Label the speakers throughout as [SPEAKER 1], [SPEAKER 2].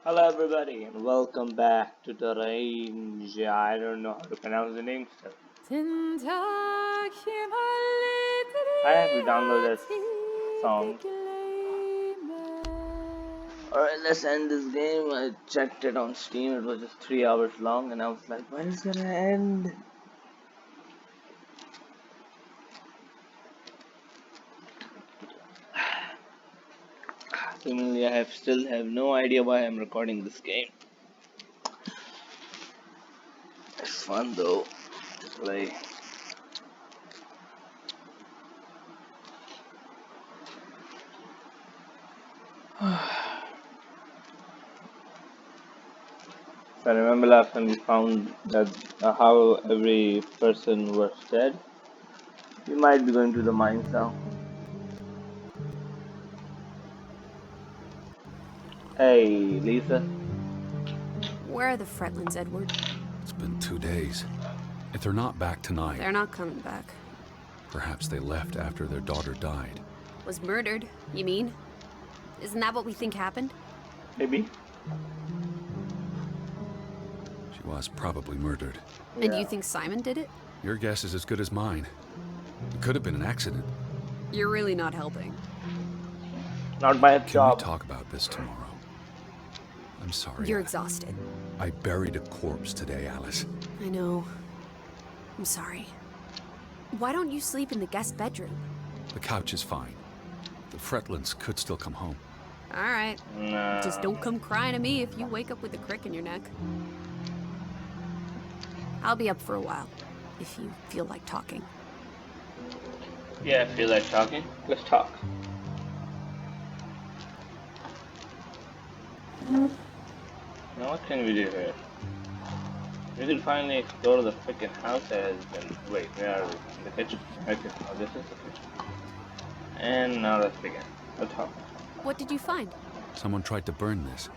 [SPEAKER 1] Hello everybody and welcome back to the range. I don't know how to pronounce the name. So I have to download this song. Alright, let's end this game. I checked it on Steam. It was just 3 hours long and I was like, when is it gonna end? Seemingly I still have no idea why I'm recording this game. It's fun though to play. I remember last time we found that how every person was dead. We might be going to the mines now. Hey, Lisa.
[SPEAKER 2] Where are the Fretlins, Edward?
[SPEAKER 3] It's been 2 days. If they're not back tonight...
[SPEAKER 2] They're not coming back.
[SPEAKER 3] Perhaps they left after their daughter died.
[SPEAKER 2] Was murdered, you mean? Isn't that what we think happened?
[SPEAKER 1] Maybe.
[SPEAKER 3] She was probably murdered.
[SPEAKER 2] And you think Simon did it?
[SPEAKER 3] Your guess is as good as mine. It could have been an accident.
[SPEAKER 2] You're really not helping.
[SPEAKER 1] Not by a
[SPEAKER 3] Can
[SPEAKER 1] job.
[SPEAKER 3] we talk about this tomorrow? I'm sorry.
[SPEAKER 2] You're exhausted.
[SPEAKER 3] I buried a corpse today, Alice.
[SPEAKER 2] I know. I'm sorry. Why don't you sleep in the guest bedroom?
[SPEAKER 3] The couch is fine. The Fretlins could still come home.
[SPEAKER 2] All right.
[SPEAKER 1] No.
[SPEAKER 2] Just don't come crying to me if you wake up with a crick in your neck. I'll be up for a while, if you feel like talking.
[SPEAKER 1] Yeah, I feel like talking. Let's talk. Now what can we do here? We can finally explore the freaking house as and wait, where are we? In the kitchen? Okay, oh, this is the kitchen. And now let's begin. Let's talk.
[SPEAKER 2] What did you find?
[SPEAKER 3] Someone tried to burn this.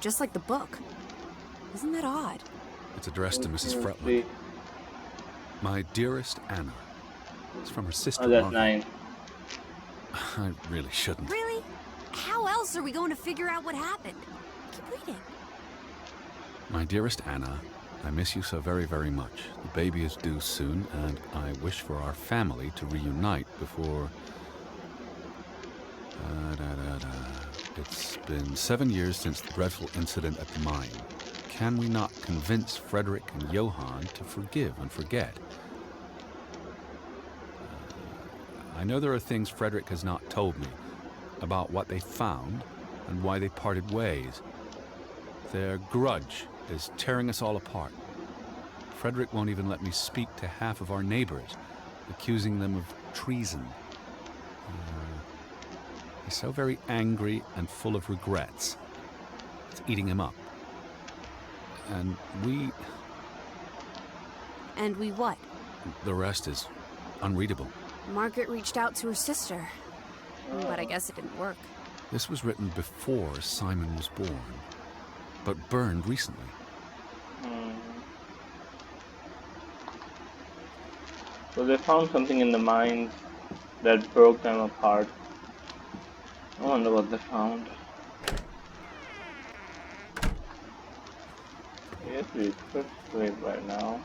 [SPEAKER 2] Just like the book. Isn't that odd?
[SPEAKER 3] It's addressed to Mrs. Fretlin. My dearest Anna. It's from her sister.
[SPEAKER 1] Oh, that's
[SPEAKER 3] Martha.
[SPEAKER 1] 9.
[SPEAKER 3] I really shouldn't.
[SPEAKER 2] Really? How else are we going to figure out what happened? Keep reading.
[SPEAKER 3] My dearest Anna, I miss you so very, very much. The baby is due soon, and I wish for our family to reunite before... It's been 7 years since the dreadful incident at the mine. Can we not convince Frederick and Johann to forgive and forget? I know there are things Frederick has not told me about what they found and why they parted ways. Their grudge is tearing us all apart. Frederick won't even let me speak to half of our neighbors, accusing them of treason. He's so very angry and full of regrets. It's eating him up. And we...
[SPEAKER 2] And we what?
[SPEAKER 3] The rest is unreadable.
[SPEAKER 2] Margaret reached out to her sister, but I guess it didn't work.
[SPEAKER 3] This was written before Simon was born, but burned recently.
[SPEAKER 1] So they found something in the mines that broke them apart. I wonder what they found. Yes, we could sleep right now.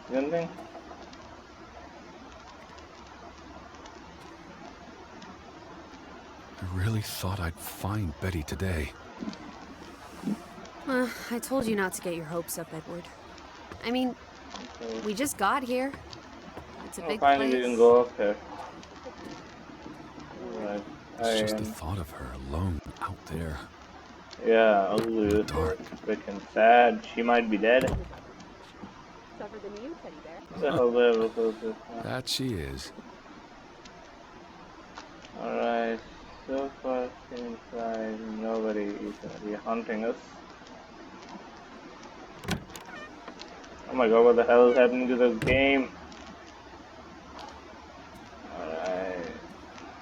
[SPEAKER 1] See anything?
[SPEAKER 3] I really thought I'd find Betty today.
[SPEAKER 2] I told you not to get your hopes up, Edward. I mean, we just got here. It's a big
[SPEAKER 1] Finally
[SPEAKER 2] place.
[SPEAKER 1] we can go up there. Alright.
[SPEAKER 3] It's just the thought of her alone out there.
[SPEAKER 1] Yeah, ugly.
[SPEAKER 3] Dark.
[SPEAKER 1] Freaking sad. She might be dead.
[SPEAKER 2] Tougher than you, teddy bear.
[SPEAKER 1] What the hell where was this?
[SPEAKER 3] That she is.
[SPEAKER 1] Alright. So far inside, nobody is gonna be hunting us. Oh my god, what the hell is happening to the game? Alright.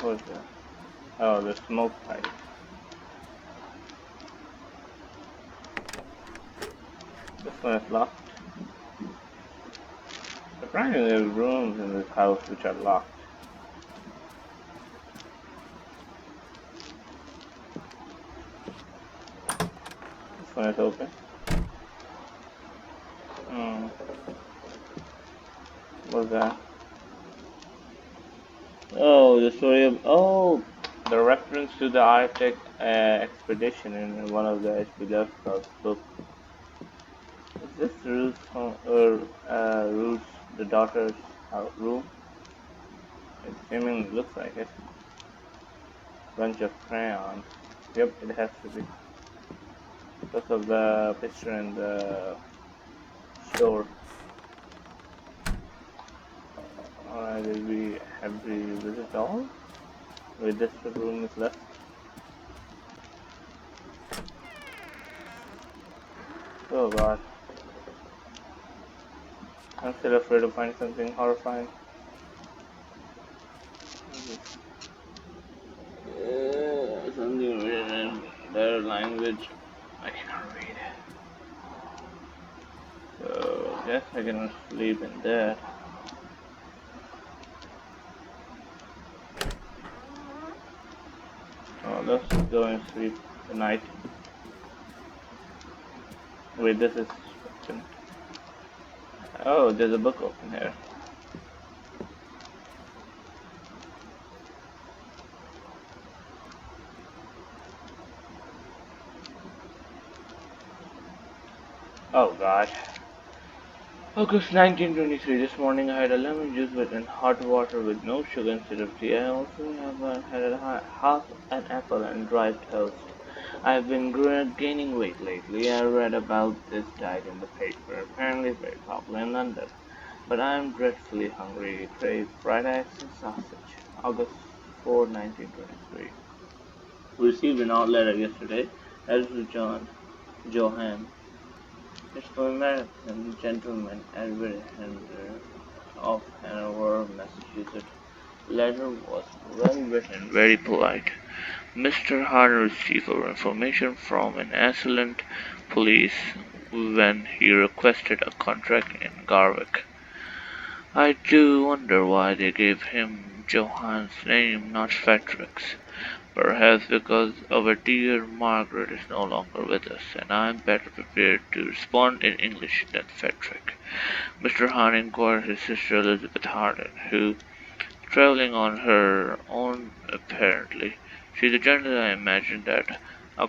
[SPEAKER 1] What's that? Oh, the smoke pipe. This one is locked. Surprisingly, there are rooms in this house which are locked. one is open. Hmm. What's that? Oh, the story of the reference to the Arctic expedition in one of the H.P. Lovecraft's book. Is this Ruth's the daughter's room? It seemingly looks like it. Bunch of crayons. Yep, it has to be because of the picture in the store. Alright, have we visited all? Wait, this room is left. Oh god. I'm still afraid to find something horrifying. Something written in their language. I cannot read it. So, I guess I cannot sleep in there. Oh, let's go and sleep tonight. Wait, this is open. Oh, there's a book open here. Oh god. August 1923. This morning I had a lemon juice with hot water with no sugar instead of tea. I also have had half an apple and dry toast. I've been gaining weight lately. I read about this diet in the paper. Apparently very popular in London. But I'm dreadfully hungry. Crave fried eggs and sausage. August 4, 1923. Received an odd letter yesterday. Edward Johann. It's from American gentleman Edward Hender of Hanover, Massachusetts. The letter was well written, very polite. Mr. Harder received information from an excellent police when he requested a contract in Garwick. I do wonder why they gave him Johann's name, not Frederick's. Perhaps because our dear Margaret is no longer with us, and I am better prepared to respond in English than Frederick. Mr. Hahn inquired his sister Elizabeth Harden, who, travelling on her own apparently, she's a journalist I imagine that,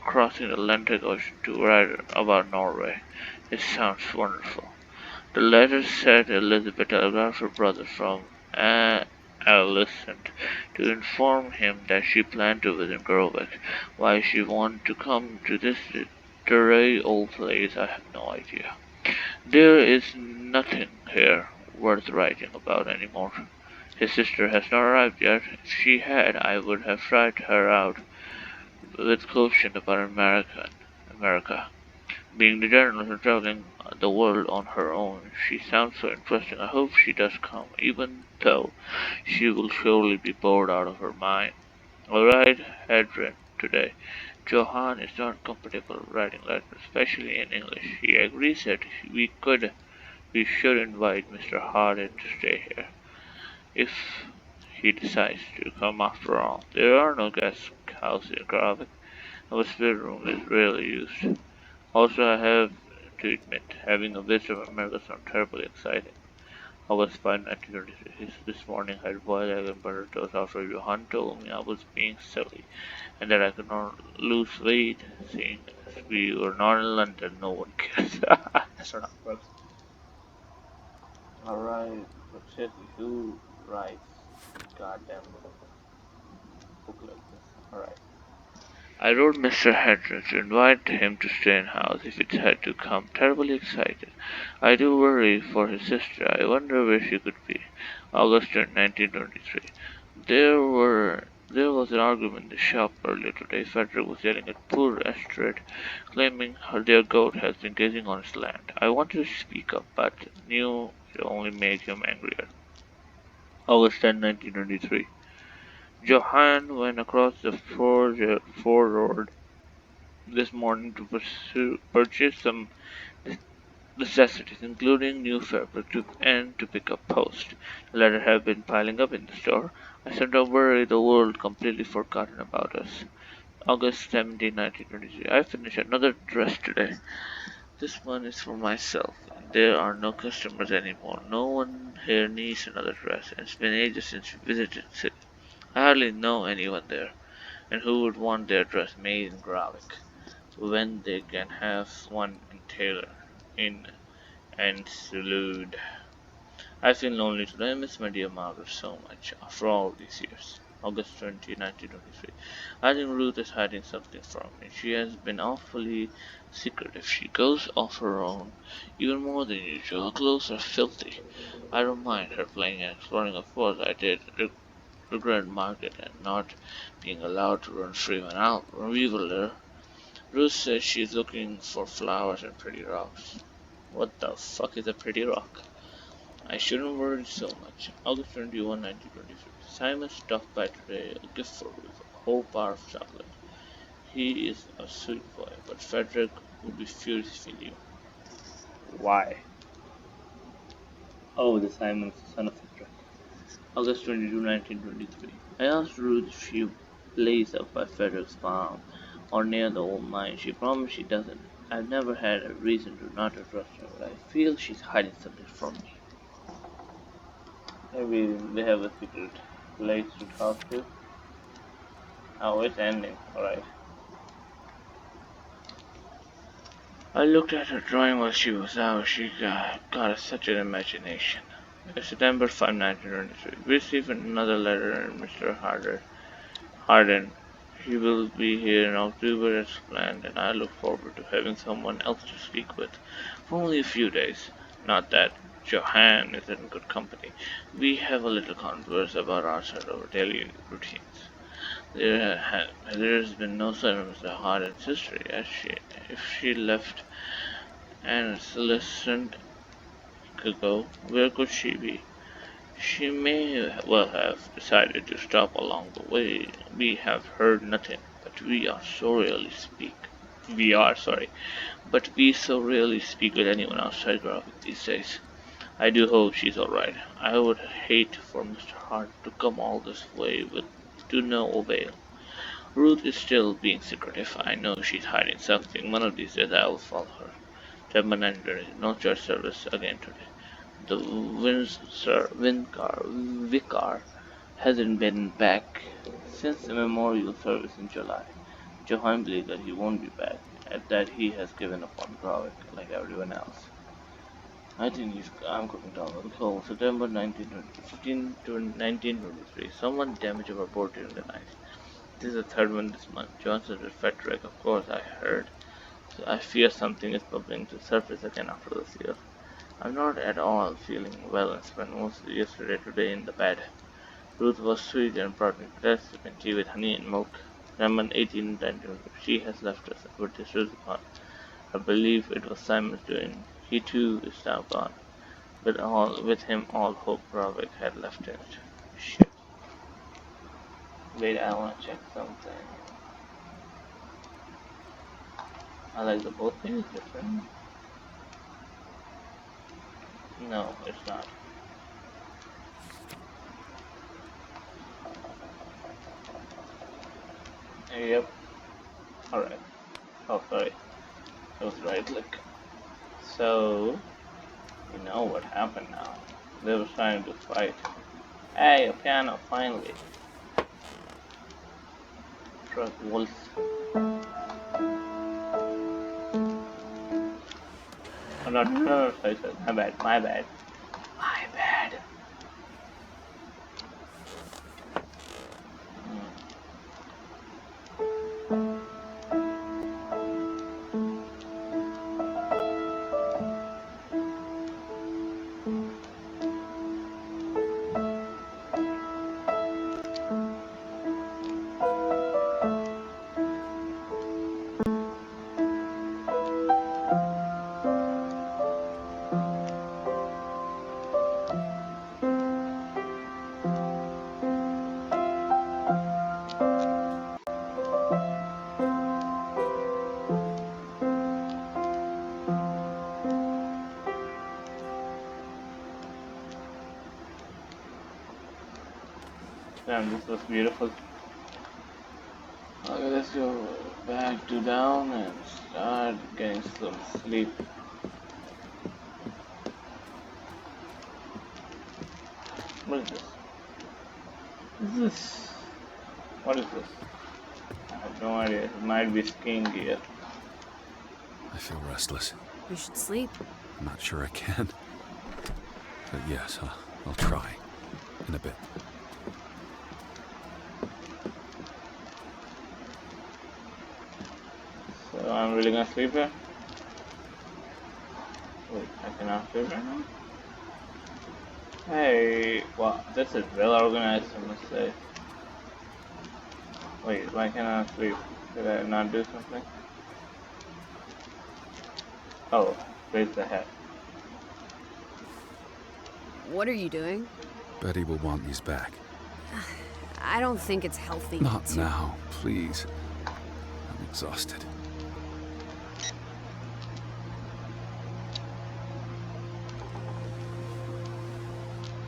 [SPEAKER 1] crossing the Atlantic Ocean to write about Norway. It sounds wonderful. The letter said Elizabeth telegraphed her brother from Alicent to inform him that she planned to visit Gerwick. Why she wanted to come to this dreary old place, I have no idea. There is nothing here worth writing about any more. His sister has not arrived yet. If she had, I would have tried her out with questions about America. Being the journalist and traveling the world on her own, she sounds so interesting. I hope she does come, even though she will surely be bored out of her mind. Alright, Hadrian, today. Johann is not comfortable writing letters, especially in English. He agrees that we should invite Mr. Harden to stay here, if he decides to come after all. There are no guest houses in Gravik. Our spare room is rarely used. Also, I have to admit, having a visit from America sounds terribly exciting. August 5, 1923. This morning I had boiled egg and butter toast after Johann told me I was being silly and that I could not lose weight. Seeing as we were not in London, no one cares. That's not how it works. Alright, but seriously, who writes a goddamn book like this? Alright. I wrote Mr. Hedren to invite him to stay in house if it had to come. Terribly excited. I do worry for his sister. I wonder where she could be. August 10, 1923. There was an argument in the shop earlier today. Frederick was yelling at poor Astrid, claiming their goat has been grazing on his land. I wanted to speak up, but knew it only made him angrier. August 10, 1923. Johann went across the ford road this morning to purchase some necessities, including new fabric and to pick up post. The letters have been piling up in the store. I sometimes worry the world completely forgotten about us.
[SPEAKER 4] August 17, 1923. I finished another dress today. This one is for myself. There are no customers anymore. No one here needs another dress. It's been ages since we visited the city. I hardly know anyone there, and who would want their dress made in Gravik when they can have one in Taylor, in and Salud. I feel lonely today. I miss my dear Margaret so much after all these years. August 20, 1923. I think Ruth is hiding something from me. She has been awfully secretive. She goes off her own, even more than usual. Her clothes are filthy. I don't mind her playing and exploring. Of course, I did regret Margaret and not being allowed to run free when out Reveler. Ruth says she's looking for flowers and pretty rocks. What the fuck is a pretty rock? I shouldn't worry so much. August 21, 1923. Simon stopped by today, a gift for Ruth, a whole bar of chocolate. He is a sweet boy, but Frederick would be furious if he knew.
[SPEAKER 1] Why? Oh, the Simon's son of Frederick. August 22, 1923. I asked Ruth if she plays up by Frederick's farm or near the old mine. She promised she doesn't. I've never had a reason to not trust her, but I feel she's hiding something from me. Maybe they have a secret place to talk to. Oh, it's ending. Alright.
[SPEAKER 4] I looked at her drawing while she was out. She got such an imagination. September 5, 1923. We received another letter and Mr. Harden. He will be here in October as planned, and I look forward to having someone else to speak with for only a few days. Not that Johann is in good company. We have a little converse about our sort of daily routines. There has been no sign of Mr. Harden's history, if she left and listened ago, where could she be? She may well have decided to stop along the way. We have heard nothing, but but we so rarely speak with anyone outside Gravik these days. I do hope she's alright. I would hate for Mr. Hart to come all this way with to no avail. Ruth is still being secretive. I know she's hiding something. One of these days I will follow her. September 9th, no church service again today. The vicar hasn't been back since the memorial service in July. Johann believes that he won't be back, and that he has given up on Gravik like everyone else. I think I'm cooking down with the cold. September 1915 to 1923. Someone damaged our boat during the night. This is the third one this month. Johnson with Frederick, of course, I heard. So I fear something is bubbling to the surface again after this year. I'm not at all feeling well and spent most of yesterday today in the bed. Ruth was sweet and brought me breakfast and tea with honey and milk. Lemon 18 she has left us, but this is upon. I believe it was Simon's doing. He too is now gone. With him all hope Gravik had left in it. Shit.
[SPEAKER 1] Wait, I wanna check something. I like the both things different. No, it's not. Yep. Alright. Oh, sorry. That was right click. So, you know what happened now. They were trying to fight. Hey, a piano, finally. Truck wolf. Oh, no, sorry, my bad, my bad. My bad. Damn, this was beautiful. Okay, let's go back to down and start getting some sleep. What is this? Is this? What is this? I have no idea. It might be skiing gear.
[SPEAKER 3] I feel restless.
[SPEAKER 2] You should sleep.
[SPEAKER 3] I'm not sure I can. But yes, I'll try. In a bit.
[SPEAKER 1] So I'm really gonna sleep here? Wait, I cannot sleep right now? Hey, wow, this is well organized, I must say. Wait, why can't I sleep? Did I not do something? Oh, raise the head.
[SPEAKER 2] What are you doing?
[SPEAKER 3] Betty will want these back.
[SPEAKER 2] I don't think it's healthy.
[SPEAKER 3] Not now, please. I'm exhausted.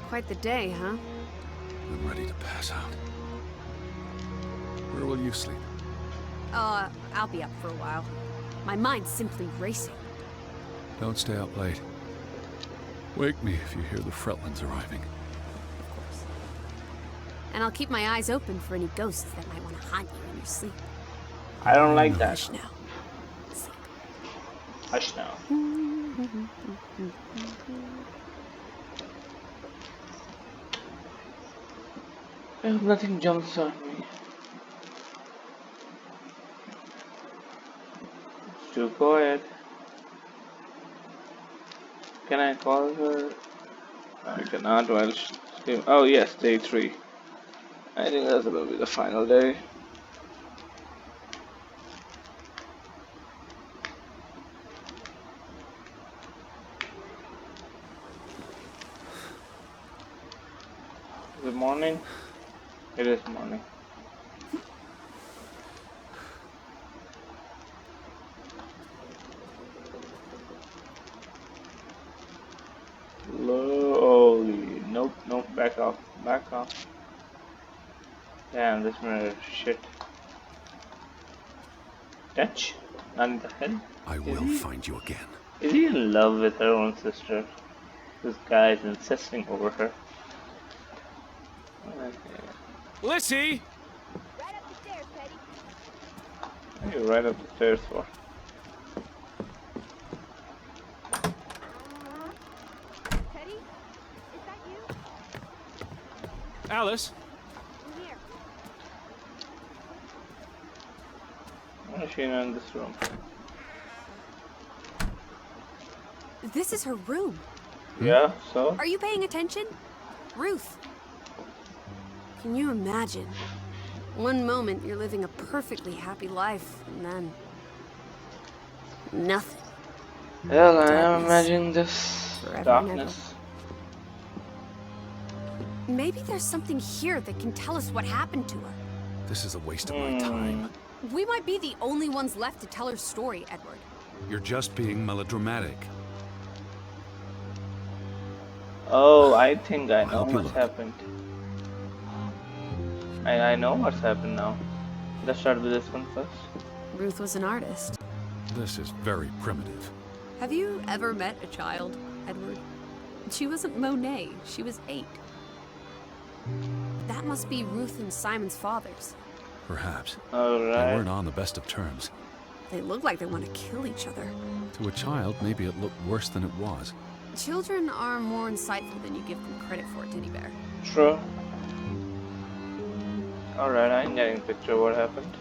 [SPEAKER 2] Quite the day, huh?
[SPEAKER 3] I'm ready to pass out. Where will you sleep?
[SPEAKER 2] I'll be up for a while. My mind's simply racing.
[SPEAKER 3] Don't stay up late. Wake me if you hear the Fretlands arriving.
[SPEAKER 2] Of course. And I'll keep my eyes open for any ghosts that might want to haunt you in your sleep.
[SPEAKER 1] I don't like that.
[SPEAKER 2] Hush now. Sleep.
[SPEAKER 1] Hush now. I hope nothing jumps on me. It's too quiet. Can I call her? I cannot while sleeping. Oh yes, day 3. I think that's gonna be the final day. Is it morning? It is morning. Holy, nope, back off. Damn, this mirror shit. Touch? Not in the head?
[SPEAKER 3] I will find you again.
[SPEAKER 1] Is he in love with her own sister? This guy is insisting over her. Okay.
[SPEAKER 3] Lissy!
[SPEAKER 5] Right up the stairs, Teddy.
[SPEAKER 1] What are you right up the stairs for?
[SPEAKER 5] Teddy? Is that you?
[SPEAKER 3] Alice!
[SPEAKER 5] In here.
[SPEAKER 1] Why is she in this room?
[SPEAKER 2] This is her room.
[SPEAKER 1] Yeah, so?
[SPEAKER 2] Are you paying attention? Ruth. Can you imagine? One moment you're living a perfectly happy life, and then nothing.
[SPEAKER 1] Well, I am
[SPEAKER 2] Darkness.
[SPEAKER 1] imagining this
[SPEAKER 2] Forever and
[SPEAKER 1] darkness.
[SPEAKER 2] Maybe there's something here that can tell us what happened to her.
[SPEAKER 3] This is a waste of my time.
[SPEAKER 2] We might be the only ones left to tell her story, Edward.
[SPEAKER 3] You're just being melodramatic.
[SPEAKER 1] Oh, I think I know
[SPEAKER 3] Help you
[SPEAKER 1] what's
[SPEAKER 3] look.
[SPEAKER 1] happened. I know what's happened now. Let's start with this one first.
[SPEAKER 2] Ruth was an artist.
[SPEAKER 3] This is very primitive.
[SPEAKER 2] Have you ever met a child, Edward? She wasn't Monet, she was 8. That must be Ruth and Simon's fathers.
[SPEAKER 3] Perhaps. They
[SPEAKER 1] Alright.
[SPEAKER 3] weren't on the best of terms.
[SPEAKER 2] They look like they want to kill each other.
[SPEAKER 3] To a child, maybe it looked worse than it was.
[SPEAKER 2] Children are more insightful than you give them credit for, Teddy Bear.
[SPEAKER 1] True. Alright, I'm getting a picture of what happened.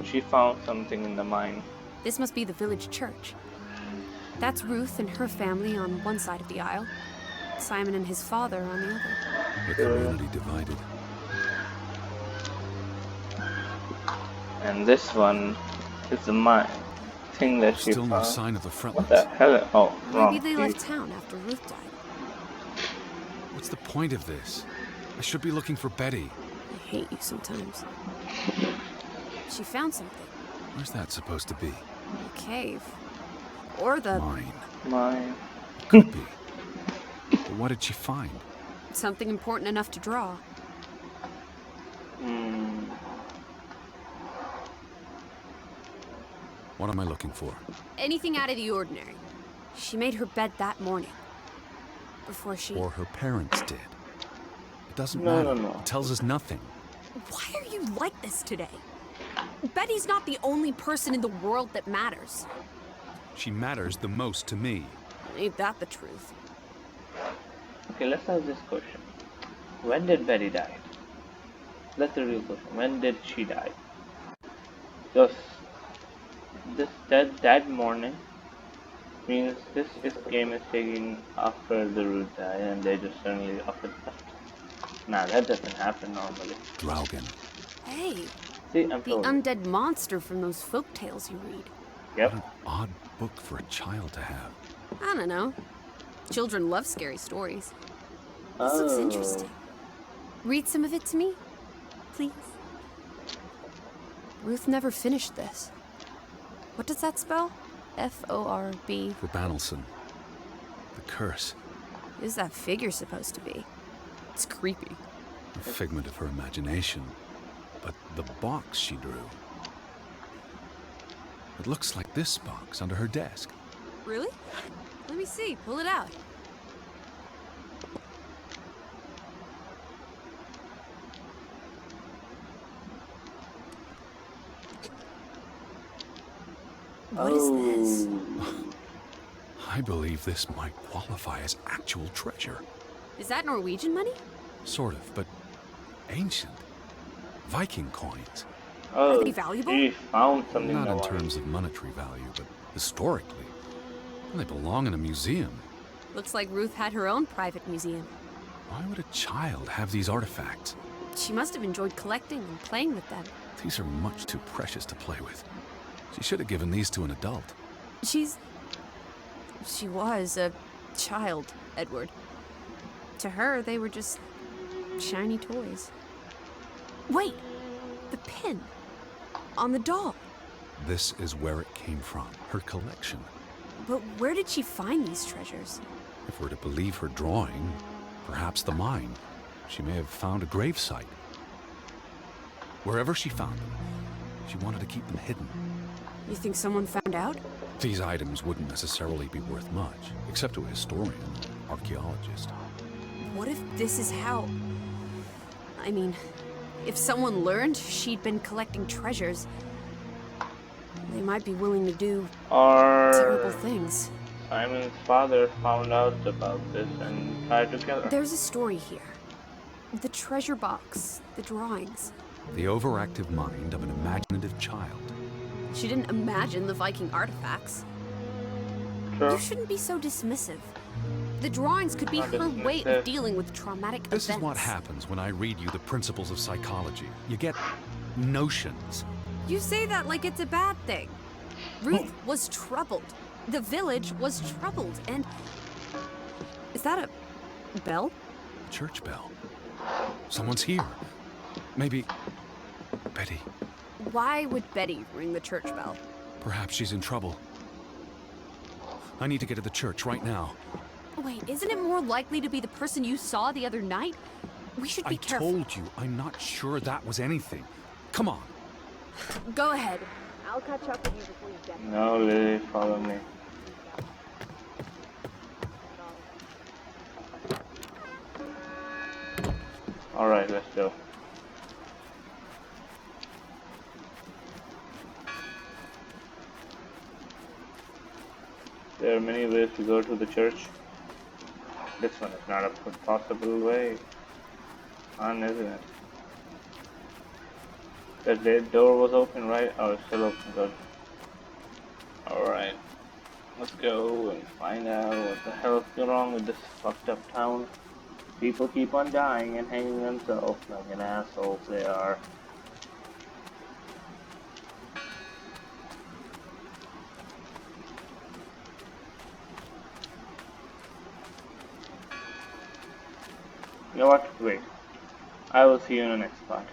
[SPEAKER 1] She found something in the mine.
[SPEAKER 2] This must be the village church. That's Ruth and her family on one side of the aisle. Simon and his father on the other.
[SPEAKER 3] The community divided.
[SPEAKER 1] And this one is the mine thing that she
[SPEAKER 3] Still no
[SPEAKER 1] found.
[SPEAKER 3] sign of the
[SPEAKER 1] What the
[SPEAKER 3] Fretlands.
[SPEAKER 1] hell? Oh, wrong.
[SPEAKER 2] Maybe they left town after Ruth died.
[SPEAKER 3] What's the point of this? I should be looking for Betty.
[SPEAKER 2] I hate you sometimes. She found something.
[SPEAKER 3] Where's that supposed to be?
[SPEAKER 2] A cave. Or the...
[SPEAKER 3] Mine.
[SPEAKER 1] Mine.
[SPEAKER 3] Could be. But what did she find?
[SPEAKER 2] something important enough to draw.
[SPEAKER 3] What am I looking for?
[SPEAKER 2] Anything out of the ordinary. She made her bed that morning. Before she...
[SPEAKER 3] Or her parents did. It doesn't
[SPEAKER 1] No,
[SPEAKER 3] matter.
[SPEAKER 1] no, no.
[SPEAKER 3] It tells us nothing.
[SPEAKER 2] Why are you like this today? Betty's not the only person in the world that matters.
[SPEAKER 3] She matters the most to me.
[SPEAKER 2] Ain't that the truth?
[SPEAKER 1] Okay, let's ask this question. When did Betty die? That's the real question. When did she die? Because that morning means this game is taking after the root die and they just suddenly up and left. Nah, that doesn't happen normally.
[SPEAKER 3] Draugen.
[SPEAKER 2] Hey,
[SPEAKER 1] See, I'm
[SPEAKER 2] the
[SPEAKER 1] told you.
[SPEAKER 2] undead monster from those folk tales you read.
[SPEAKER 1] Yep.
[SPEAKER 3] What an odd book for a child to have.
[SPEAKER 2] I don't know. Children love scary stories. This looks interesting. Read some of it to me, please. Ruth never finished this. What does that spell? F-O-R-B.
[SPEAKER 3] For Banelson. The curse.
[SPEAKER 2] What is that figure supposed to be? It's creepy.
[SPEAKER 3] A figment of her imagination. But the box she drew. It looks like this box under her desk.
[SPEAKER 2] Really? Let me see. Pull it out. What is this?
[SPEAKER 3] I believe this might qualify as actual treasure.
[SPEAKER 2] Is that Norwegian money?
[SPEAKER 3] Sort of, but ancient. Viking coins.
[SPEAKER 1] Oh,
[SPEAKER 2] Are they valuable?
[SPEAKER 1] she found something.
[SPEAKER 3] Not in
[SPEAKER 1] that
[SPEAKER 3] terms of monetary value, but historically. They belong in a museum.
[SPEAKER 2] Looks like Ruth had her own private museum.
[SPEAKER 3] Why would a child have these artifacts?
[SPEAKER 2] She must have enjoyed collecting and playing with them.
[SPEAKER 3] These are much too precious to play with. She should have given these to an adult.
[SPEAKER 2] She was a child, Edward. To her, they were just shiny toys. Wait! The pin! On the doll!
[SPEAKER 3] This is where it came from, her collection.
[SPEAKER 2] But where did she find these treasures?
[SPEAKER 3] If we're to believe her drawing, perhaps the mine. She may have found a gravesite. Wherever she found them, she wanted to keep them hidden.
[SPEAKER 2] You think someone found out?
[SPEAKER 3] These items wouldn't necessarily be worth much, except to a historian or archaeologist.
[SPEAKER 2] What if this is how... I mean, if someone learned she'd been collecting treasures, they might be willing to do terrible
[SPEAKER 1] Or
[SPEAKER 2] things.
[SPEAKER 1] Simon's father found out about this and tried to kill her.
[SPEAKER 2] There's a story here. The treasure box, the drawings.
[SPEAKER 3] The overactive mind of an imaginative child.
[SPEAKER 2] She didn't imagine the Viking artifacts.
[SPEAKER 1] Sure.
[SPEAKER 2] You shouldn't be so dismissive. The drawings could be
[SPEAKER 1] Not
[SPEAKER 2] her way
[SPEAKER 1] dismissive.
[SPEAKER 2] of dealing with traumatic
[SPEAKER 3] This
[SPEAKER 2] events.
[SPEAKER 3] is what happens when I read you the principles of psychology. You get notions.
[SPEAKER 2] You say that like it's a bad thing. Ruth was troubled. The village was troubled, and... Is that a bell?
[SPEAKER 3] Church bell. Someone's here. Maybe Betty.
[SPEAKER 2] Why would Betty ring the church bell?
[SPEAKER 3] Perhaps she's in trouble. I need to get to the church right now.
[SPEAKER 2] Wait, isn't it more likely to be the person you saw the other night? We should be
[SPEAKER 3] I
[SPEAKER 2] careful.
[SPEAKER 3] told you, I'm not sure that was anything. Come on.
[SPEAKER 2] Go ahead.
[SPEAKER 5] I'll catch up with you before you get there.
[SPEAKER 1] No, Lily, follow me. Alright, let's go. There are many ways to go to the church. This one is not a possible way. Fun, isn't it? The door was open, right? Oh, it's still open, good. Alright. Let's go and find out what the hell is wrong with this fucked up town. People keep on dying and hanging themselves like an assholes they are. You know what? Wait. I will see you in the next part.